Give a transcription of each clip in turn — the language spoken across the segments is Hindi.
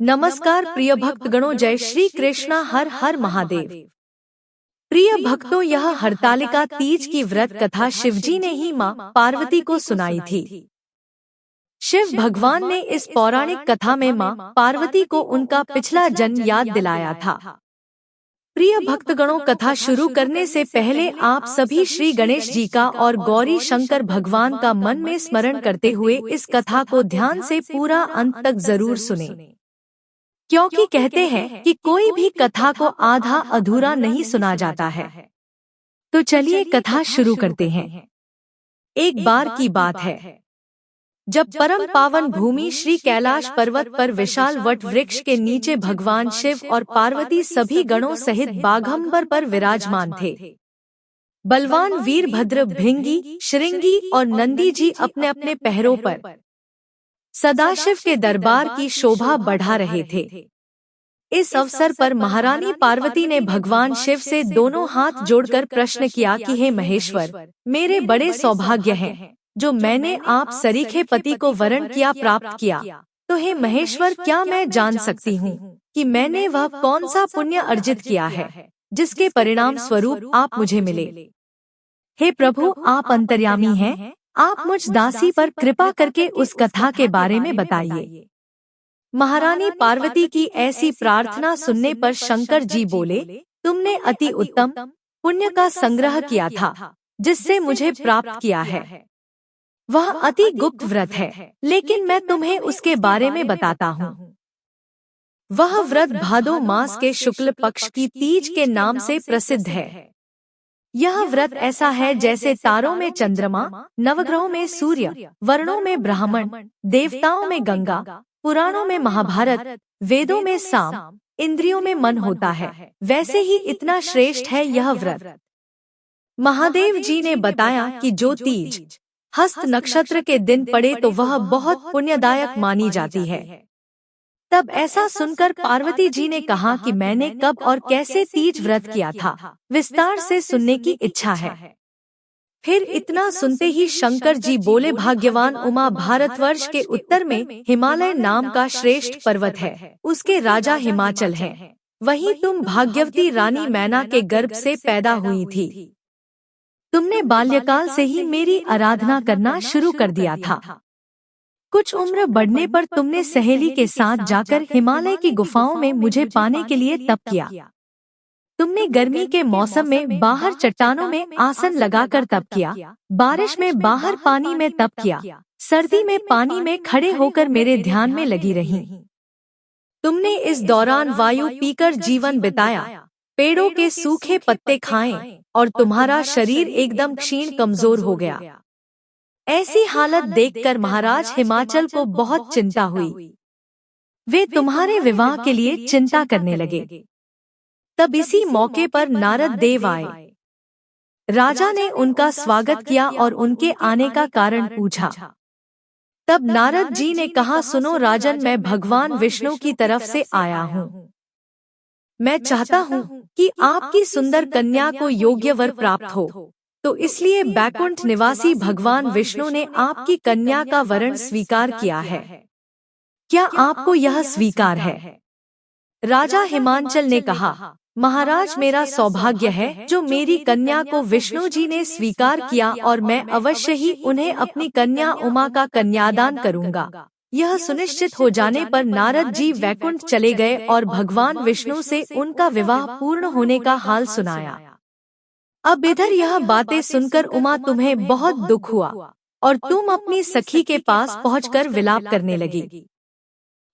नमस्कार प्रिय भक्तगणों, जय श्री कृष्णा। हर हर महादेव। प्रिय भक्तों, यह हरतालिका तीज की व्रत कथा शिवजी ने ही मां पार्वती को सुनाई थी। शिव भगवान ने इस पौराणिक कथा में मां पार्वती को उनका पिछला जन्म याद दिलाया था। प्रिय भक्तगणों, कथा शुरू करने से पहले आप सभी श्री गणेश जी का और गौरी शंकर भगवान का मन में स्मरण करते हुए इस कथा को ध्यान से पूरा अंत तक जरूर सुने, क्योंकि कहते हैं कि कोई भी कथा को आधा अधूरा नहीं सुना जाता है। तो चलिए कथा शुरू करते हैं। एक बार की बात है, जब परम पावन भूमि श्री कैलाश पर्वत पर विशाल वट वृक्ष के नीचे भगवान शिव और पार्वती सभी गणों सहित बाघंबर पर विराजमान थे। बलवान वीरभद्र, भृंगी, श्रृंगी और नंदी जी अपने अपने पहरों पर सदाशिव के दरबार की शोभा बढ़ा रहे थे। इस अवसर पर महारानी पार्वती ने भगवान शिव से दोनों हाथ जोड़कर प्रश्न किया कि हे महेश्वर, मेरे बड़े सौभाग्य हैं जो मैंने आप सरीखे पति को वरण किया प्राप्त किया। तो हे महेश्वर, क्या मैं जान सकती हूँ कि मैंने वह कौन सा पुण्य अर्जित किया है जिसके परिणाम स्वरूप आप मुझे मिले। हे प्रभु, आप अंतर्यामी हैं, आप मुझ दासी पर कृपा करके उस कथा के बारे में बताइए। महारानी पार्वती की ऐसी प्रार्थना सुनने पर शंकर जी बोले, तुमने अति उत्तम पुण्य का संग्रह किया था जिससे मुझे प्राप्त किया है। वह अति गुप्त व्रत है, लेकिन मैं तुम्हें उसके बारे में बताता हूँ। वह व्रत भादो मास के शुक्ल पक्ष की तीज के नाम से प्रसिद्ध है। यह व्रत ऐसा है जैसे तारों में चंद्रमा, नवग्रहों में सूर्य, वर्णों में ब्राह्मण, देवताओं में गंगा, पुराणों में महाभारत, वेदों में साम, इंद्रियों में मन होता है, वैसे ही इतना श्रेष्ठ है यह व्रत। महादेव जी ने बताया कि जो तीज हस्त नक्षत्र के दिन पड़े तो वह बहुत पुण्यदायक मानी जाती है। तब ऐसा सुनकर पार्वती जी ने कहा कि मैंने कब और कैसे तीज व्रत किया था, विस्तार से सुनने की इच्छा है। फिर इतना सुनते ही शंकर जी बोले, भाग्यवान उमा, भारतवर्ष के उत्तर में हिमालय नाम का श्रेष्ठ पर्वत है, उसके राजा हिमाचल हैं। वहीं तुम भाग्यवती रानी मैना के गर्भ से पैदा हुई थी। तुमने बाल्यकाल से ही मेरी आराधना करना शुरू कर दिया था। कुछ उम्र बढ़ने पर तुमने सहेली के साथ जाकर हिमालय की गुफाओं में मुझे पाने के लिए तप किया। तुमने गर्मी के मौसम में बाहर चट्टानों में आसन लगाकर तप किया, बारिश में बाहर पानी में तप किया, सर्दी में पानी में खड़े होकर मेरे ध्यान में लगी रही। तुमने इस दौरान वायु पीकर जीवन बिताया, पेड़ों के सूखे पत्ते खाए और तुम्हारा शरीर एकदम क्षीण कमजोर हो गया। ऐसी हालत देखकर महाराज हिमाचल को बहुत चिंता हुई। वे तुम्हारे विवाह के लिए चिंता करने लगे। तब इसी मौके पर नारद देव आए। राजा ने उनका स्वागत किया और उनके आने का कारण पूछा। तब नारद जी ने कहा, सुनो राजन, मैं भगवान विष्णु की तरफ से आया हूँ। मैं चाहता हूँ कि आपकी सुंदर कन्या को योग्य वर प्राप्त हो, तो इसलिए बैकुंठ निवासी भगवान विष्णु ने आपकी कन्या का वरण स्वीकार किया है। क्या आपको यह स्वीकार है? राजा हिमांचल ने कहा, महाराज, मेरा सौभाग्य है जो मेरी कन्या को विष्णु जी ने स्वीकार किया और मैं अवश्य ही उन्हें अपनी कन्या उमा का कन्यादान करूंगा। यह सुनिश्चित हो जाने पर नारद जी वैकुंठ चले गए और भगवान विष्णु से उनका विवाह पूर्ण होने का हाल सुनाया। अब इधर यह बातें सुनकर उमा, तुम्हें बहुत दुख हुआ और तुम अपनी सखी के पास पहुंचकर विलाप करने लगी।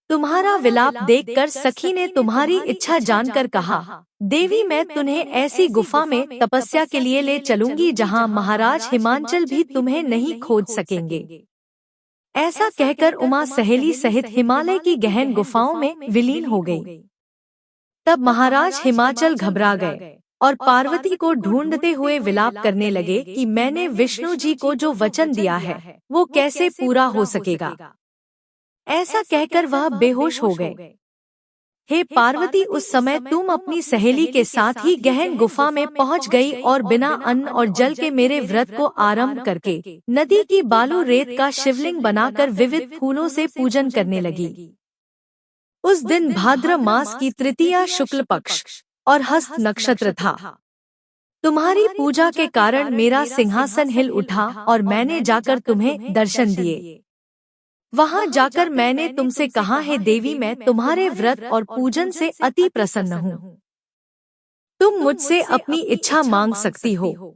तुम्हारा विलाप देखकर सखी ने तुम्हारी इच्छा जानकर कहा, देवी, मैं तुम्हें ऐसी गुफा में तपस्या के लिए ले चलूंगी जहां महाराज हिमांचल भी तुम्हें नहीं खोज सकेंगे। ऐसा कहकर उमा सहेली सहित हिमालय की गहन गुफाओं में विलीन हो गई। तब महाराज हिमाचल घबरा गए और पार्वती को ढूंढते हुए विलाप करने लगे कि मैंने विष्णु जी को जो वचन दिया है वो कैसे पूरा हो सकेगा। ऐसा कहकर वह बेहोश हो गए। हे पार्वती, उस समय तुम अपनी सहेली के साथ ही गहन गुफा में पहुंच गई और बिना अन्न और जल के मेरे व्रत को आरंभ करके नदी की बालू रेत का शिवलिंग बनाकर विविध फूलों से पूजन करने लगी। उस दिन भाद्र मास की तृतीया शुक्ल पक्ष और हस्त नक्षत्र था। तुम्हारी पूजा के कारण मेरा सिंहासन हिल उठा और मैंने जाकर तुम्हें दर्शन दिए। वहां जाकर मैंने तुमसे कहा, हे देवी, मैं तुम्हारे व्रत और पूजन से अति प्रसन्न हूँ। तुम मुझसे अपनी इच्छा मांग सकती हो।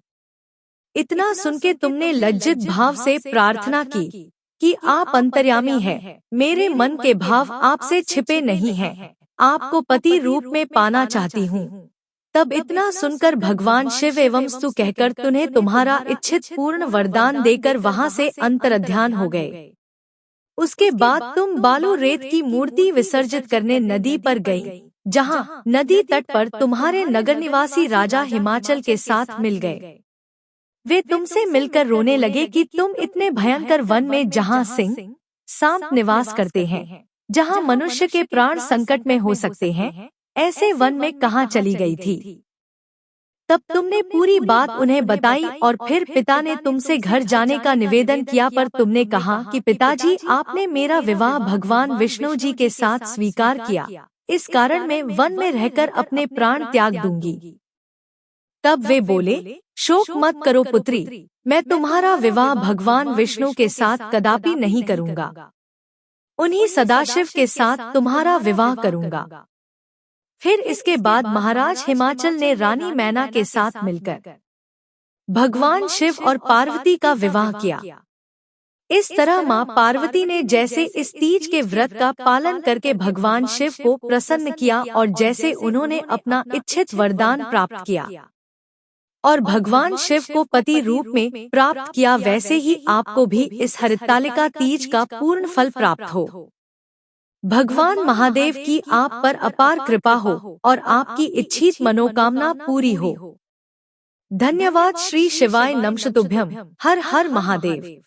इतना सुनके तुमने लज्जित भाव से प्रार्थना की कि आप अंतर्यामी हैं, मेरे मन के भाव आपसे छिपे नहीं हैं, आपको पति रूप में पाना चाहती हूँ। तब इतना सुनकर भगवान शिव एवं स्तु कहकर तुम्हें तुम्हारा इच्छित पूर्ण वरदान देकर वहां से अंतर्ध्यान हो गए। उसके बाद तुम बालू रेत की मूर्ति विसर्जित करने नदी पर गई, जहां नदी तट पर तुम्हारे नगर निवासी राजा हिमाचल के साथ मिल गए। वे तुमसे मिलकर रोने लगे कि तुम इतने भयंकर वन में, जहां सिंह सांप निवास करते हैं, जहां मनुष्य के प्राण संकट में हो सकते हैं, ऐसे वन में कहां चली गई थी। तब तुमने पूरी बात उन्हें बताई और फिर पिता ने तुमसे घर जाने का निवेदन किया, पर तुमने कहा कि पिताजी, आपने मेरा विवाह भगवान विष्णु जी के साथ स्वीकार किया, इस कारण मैं वन में रहकर अपने प्राण त्याग दूंगी। तब वे बोले, शोक मत करो पुत्री, मैं तुम्हारा विवाह भगवान विष्णु के साथ कदापि नहीं करूंगा, उन्हीं सदाशिव के साथ तुम्हारा विवाह करूंगा। फिर इसके बाद महाराज हिमाचल ने रानी मैना के साथ मिलकर भगवान शिव और पार्वती का विवाह किया। इस तरह मां पार्वती ने जैसे इस तीज के व्रत का पालन करके भगवान शिव को प्रसन्न किया और जैसे उन्होंने अपना इच्छित वरदान प्राप्त किया और भगवान शिव को पति रूप में प्राप्त किया, वैसे ही आपको भी इस हरितालिका तीज का पूर्ण फल प्राप्त हो। भगवान महादेव की आप पर अपार कृपा हो और आपकी इच्छित मनोकामना पूरी हो। धन्यवाद। श्री शिवाय नमः। तुभ्यं। हर हर महादेव।